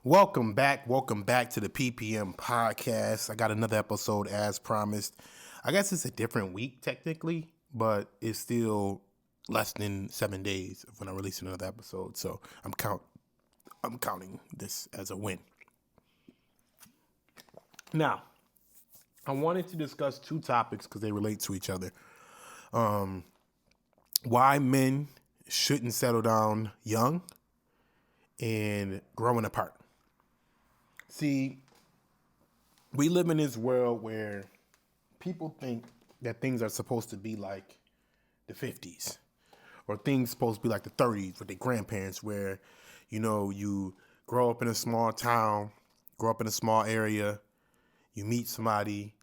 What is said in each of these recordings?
Welcome back. Welcome back to the PPM podcast. I got another episode as promised. I guess it's a different week technically, but it's still less than 7 days of when I release another episode. So I'm counting this as a win. Now, I wanted to discuss two topics because they relate to each other. Why men shouldn't settle down young and growing apart. See, we live in this world where people think that things are supposed to be like the 50s or things supposed to be like the 30s with their grandparents where, you grow up in a small town, grow up in a small area, you meet somebody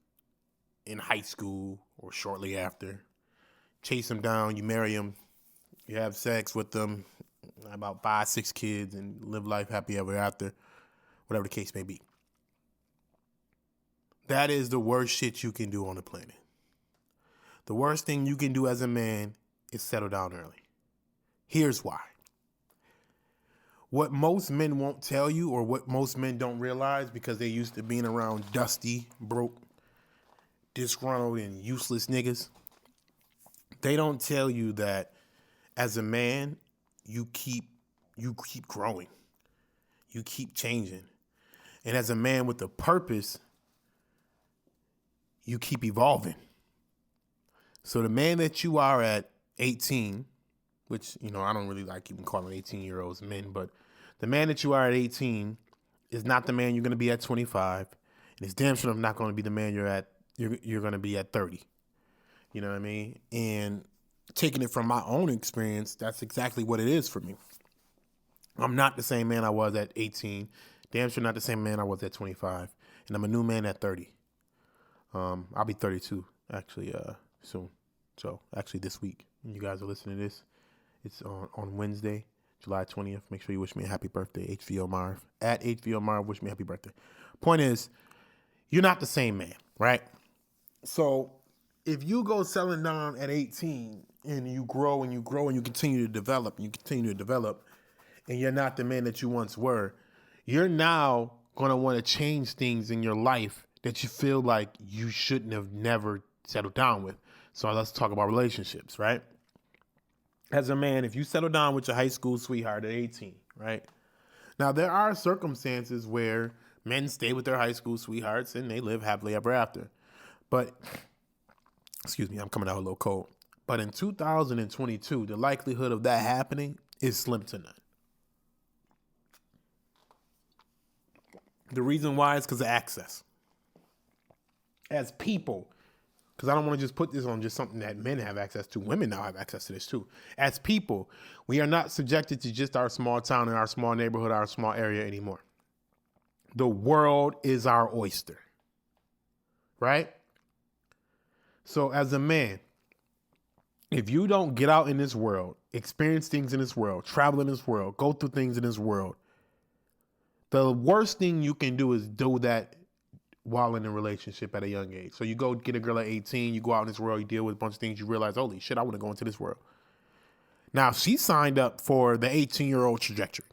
in high school or shortly after, chase them down, you marry them, you have sex with them, about 5, 6 kids, and live life happy ever after, whatever the case may be. That is the worst shit you can do on the planet. The worst thing you can do as a man is settle down early. Here's why. What most men won't tell you, or what most men don't realize because they're used to being around dusty, broke, disgruntled, and useless niggas, they don't tell you that as a man, you keep growing. You keep changing. And as a man with a purpose, you keep evolving. So the man that you are at 18, which, I don't really like even calling 18-year-olds men, but the man that you are at 18 is not the man you're going to be at 25. And it's damn sure not going to be the man you're going to be at 30. You know what I mean? And taking it from my own experience, that's exactly what it is for me. I'm not the same man I was at 18. Damn sure not the same man I was at 25. And I'm a new man at 30. I'll be 32 actually soon. So actually this week, when you guys are listening to this, it's on Wednesday, July 20th. Make sure you wish me a happy birthday, HVO Marv. At HVO Marv, wish me a happy birthday. Point is, you're not the same man, right? So if you go selling down at 18 and you grow and you grow and you continue to develop and you're not the man that you once were, you're now going to want to change things in your life that you feel like you shouldn't have never settled down with. So let's talk about relationships, right? As a man, if you settle down with your high school sweetheart at 18, right? Now, there are circumstances where men stay with their high school sweethearts and they live happily ever after. But, excuse me, I'm coming out a little cold. But in 2022, the likelihood of that happening is slim to none. The reason why is because of access. As people, because I don't want to just put this on just something that men have access to. Women now have access to this too. As people, we are not subjected to just our small town and our small neighborhood, our small area anymore. The world is our oyster, right? So as a man, if you don't get out in this world, experience things in this world, travel in this world, go through things in this world, the worst thing you can do is do that while in a relationship at a young age. So you go get a girl at 18, you go out in this world, you deal with a bunch of things, you realize, holy shit, I want to go into this world. Now, she signed up for the 18-year-old trajectory.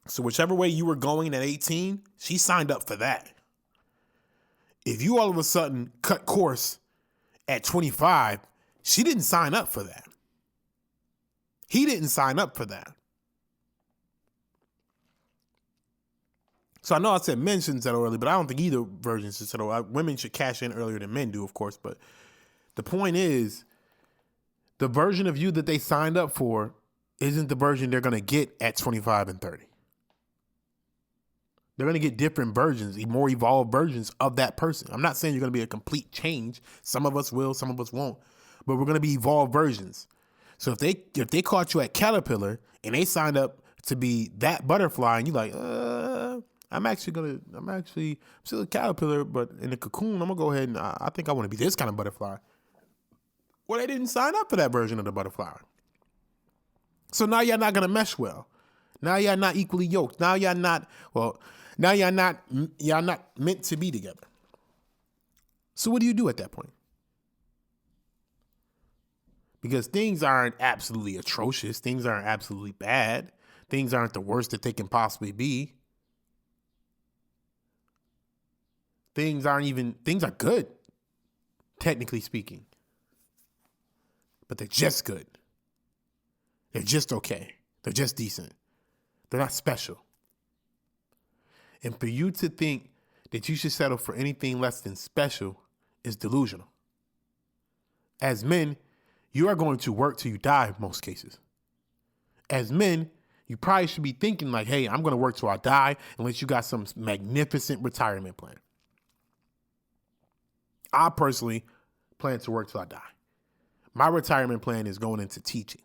So whichever way you were going at 18, she signed up for that. If you all of a sudden cut course at 25, she didn't sign up for that. He didn't sign up for that. So I know I said men shouldn't settle early, but I don't think either version should settle. Women should cash in earlier than men do, of course. But the point is, the version of you that they signed up for isn't the version they're going to get at 25 and 30. They're going to get different versions, more evolved versions of that person. I'm not saying you're going to be a complete change. Some of us will, some of us won't. But we're going to be evolved versions. So if they caught you at Caterpillar and they signed up to be that butterfly and you're like, I'm still a caterpillar, but in the cocoon, I'm going to go ahead and I think I want to be this kind of butterfly. Well, they didn't sign up for that version of the butterfly. So now y'all not going to mesh well. Now y'all not equally yoked. Now y'all not meant to be together. So what do you do at that point? Because things aren't absolutely atrocious. Things aren't absolutely bad. Things aren't the worst that they can possibly be. Things are good, technically speaking. But they're just good. They're just okay. They're just decent. They're not special. And for you to think that you should settle for anything less than special is delusional. As men, you are going to work till you die in most cases. As men, you probably should be thinking like, hey, I'm going to work till I die unless you got some magnificent retirement plan. I personally plan to work till I die. My retirement plan is going into teaching,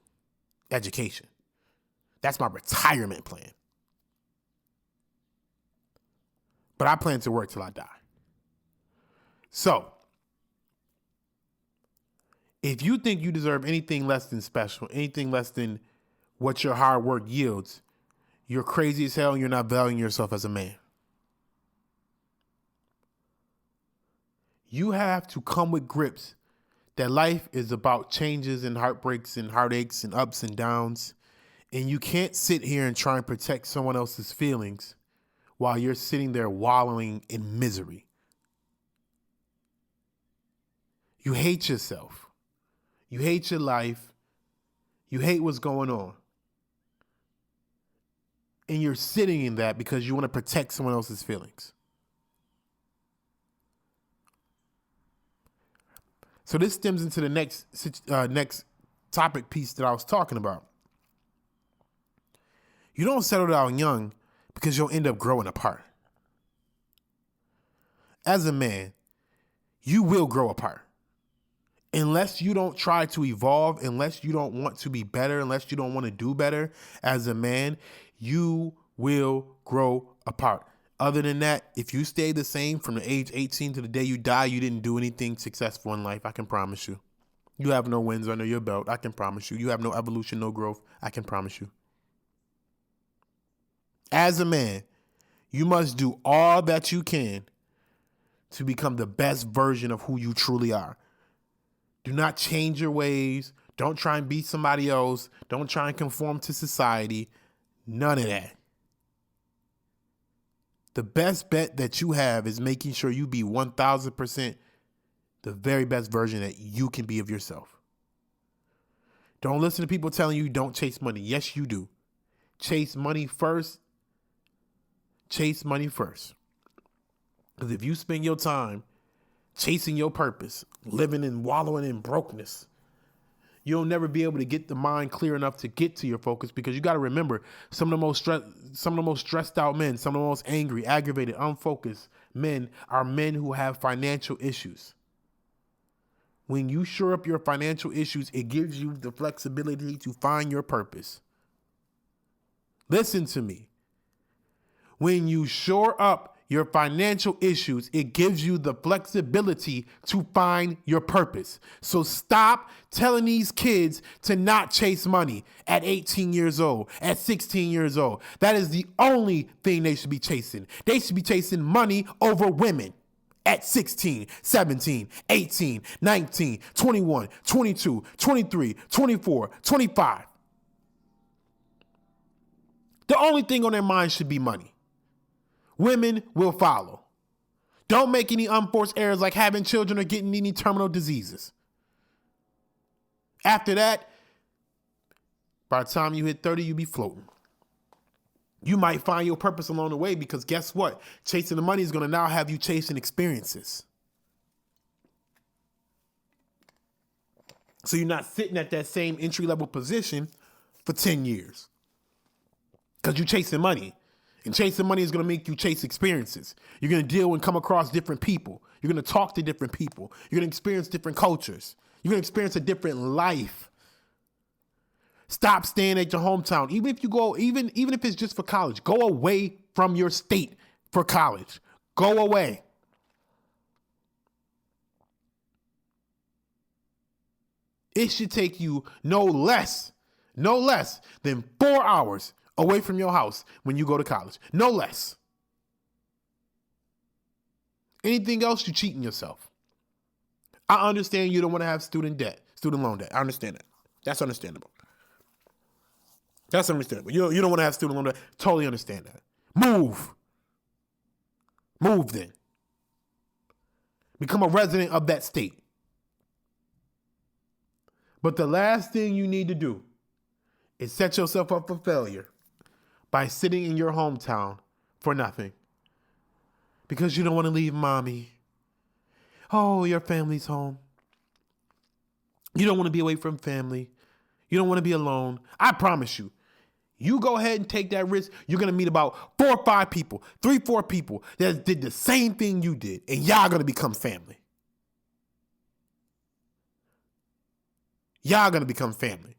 education. That's my retirement plan. But I plan to work till I die. So, if you think you deserve anything less than special, anything less than what your hard work yields, you're crazy as hell and you're not valuing yourself as a man. You have to come with grips that life is about changes and heartbreaks and heartaches and ups and downs. And you can't sit here and try and protect someone else's feelings while you're sitting there wallowing in misery. You hate yourself. You hate your life. You hate what's going on. And you're sitting in that because you want to protect someone else's feelings. So this stems into the next topic piece that I was talking about. You don't settle down young because you'll end up growing apart. As a man, you will grow apart. Unless you don't try to evolve, unless you don't want to be better, unless you don't want to do better as a man, you will grow apart. Other than that, if you stay the same from the age 18 to the day you die, you didn't do anything successful in life. I can promise you. You have no wins under your belt. I can promise you. You have no evolution, no growth. I can promise you. As a man, you must do all that you can to become the best version of who you truly are. Do not change your ways. Don't try and be somebody else. Don't try and conform to society. None of that. The best bet that you have is making sure you be 1,000% the very best version that you can be of yourself. Don't listen to people telling you don't chase money. Yes, you do. Chase money first. Chase money first. Because if you spend your time chasing your purpose, living and wallowing in brokenness, you'll never be able to get the mind clear enough to get to your focus, because you got to remember some of the most stressed out men, some of the most angry, aggravated, unfocused men are men who have financial issues. When you shore up your financial issues, it gives you the flexibility to find your purpose. Listen to me. When you shore up your financial issues, it gives you the flexibility to find your purpose. So stop telling these kids to not chase money at 18 years old, at 16 years old. That is the only thing they should be chasing. They should be chasing money over women at 16, 17, 18, 19, 21, 22, 23, 24, 25. The only thing on their mind should be money. Women will follow. Don't make any unforced errors like having children or getting any terminal diseases. After that, by the time you hit 30, you'll be floating. You might find your purpose along the way, because guess what? Chasing the money is going to now have you chasing experiences. So you're not sitting at that same entry-level position for 10 years because you're chasing money. And chasing money is going to make you chase experiences. You're going to deal and come across different people. You're going to talk to different people. You're going to experience different cultures. You're going to experience a different life. Stop staying at your hometown. Even if you go, even if it's just for college, go away from your state for college. Go away. It should take you no less than 4 hours away from your house when you go to college. No less. Anything else, you're cheating yourself. I understand you don't want to have student loan debt. I understand that. That's understandable. That's understandable. You don't want to have student loan debt. Totally understand that. Move then. Become a resident of that state. But the last thing you need to do is set yourself up for failure by sitting in your hometown for nothing. Because you don't want to leave mommy. Oh, your family's home. You don't want to be away from family. You don't want to be alone. I promise you, you go ahead and take that risk, you're going to meet about 4 or 5 people, 3, 4 people that did the same thing you did, and y'all going to become family. Y'all going to become family.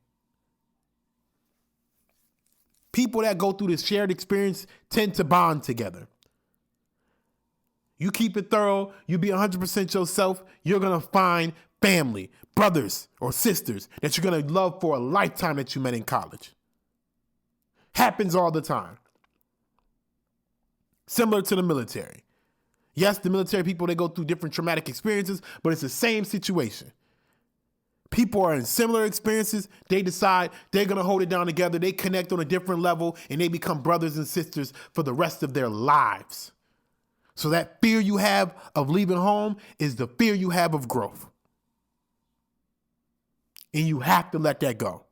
People that go through this shared experience tend to bond together. You keep it thorough, you be 100% yourself, you're going to find family, brothers or sisters that you're going to love for a lifetime that you met in college. Happens all the time. Similar to the military. Yes, the military people, they go through different traumatic experiences, but it's the same situation. People are in similar experiences. They decide they're going to hold it down together. They connect on a different level, and they become brothers and sisters for the rest of their lives. So that fear you have of leaving home is the fear you have of growth. And you have to let that go.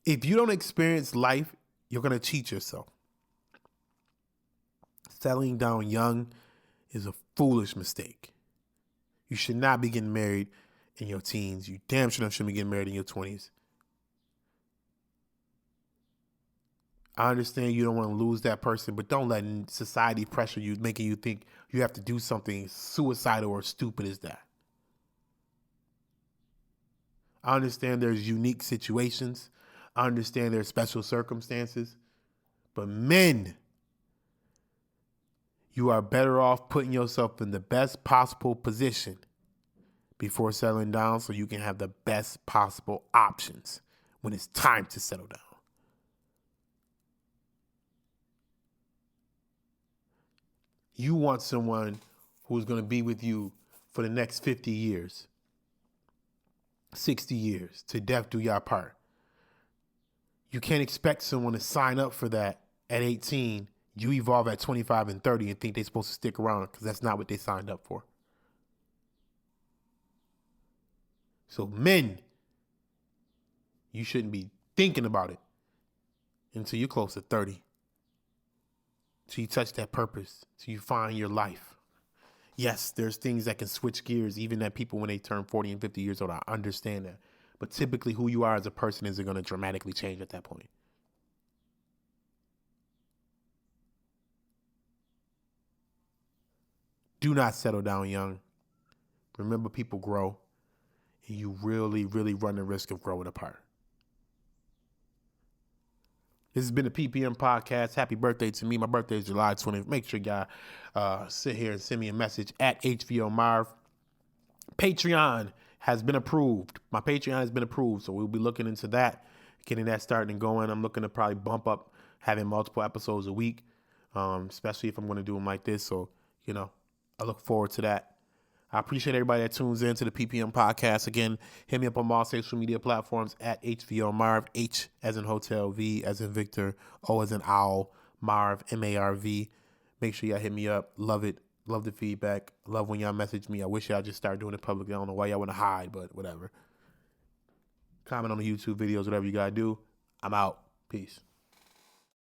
If you don't experience life, you're going to cheat yourself. Settling down young is a foolish mistake. You should not be getting married in your teens. You damn sure shouldn't be getting married in your 20s. I understand you don't want to lose that person, but don't let society pressure you, making you think you have to do something suicidal or stupid as that. I understand there's unique situations. I understand there's special circumstances. But men, you are better off putting yourself in the best possible position before settling down so you can have the best possible options when it's time to settle down. You want someone who's going to be with you for the next 50 years, 60 years, to death do y'all part. You can't expect someone to sign up for that at 18. You evolve at 25 and 30 and think they're supposed to stick around because that's not what they signed up for. So men, you shouldn't be thinking about it until you're close to 30. Till you touch that purpose, till you find your life. Yes, there's things that can switch gears, even that people when they turn 40 and 50 years old, I understand that. But typically who you are as a person isn't going to dramatically change at that point. Do not settle down young. Remember, people grow, and you really, really run the risk of growing apart. This has been the PPM podcast. Happy birthday to me. My birthday is July 20th. Make sure y'all sit here and send me a message at HVO Marv. Patreon has been approved. My Patreon has been approved, so we'll be looking into that, getting that starting and going. I'm looking to probably bump up having multiple episodes a week, especially if I'm going to do them like this. So, I look forward to that. I appreciate everybody that tunes in to the PPM podcast. Again, hit me up on all social media platforms at HVO Marv, H as in hotel, V as in Victor, O as in owl, Marv, M-A-R-V. Make sure y'all hit me up. Love it. Love the feedback. Love when y'all message me. I wish y'all just start doing it publicly. I don't know why y'all want to hide, but whatever. Comment on the YouTube videos, whatever you got to do. I'm out. Peace.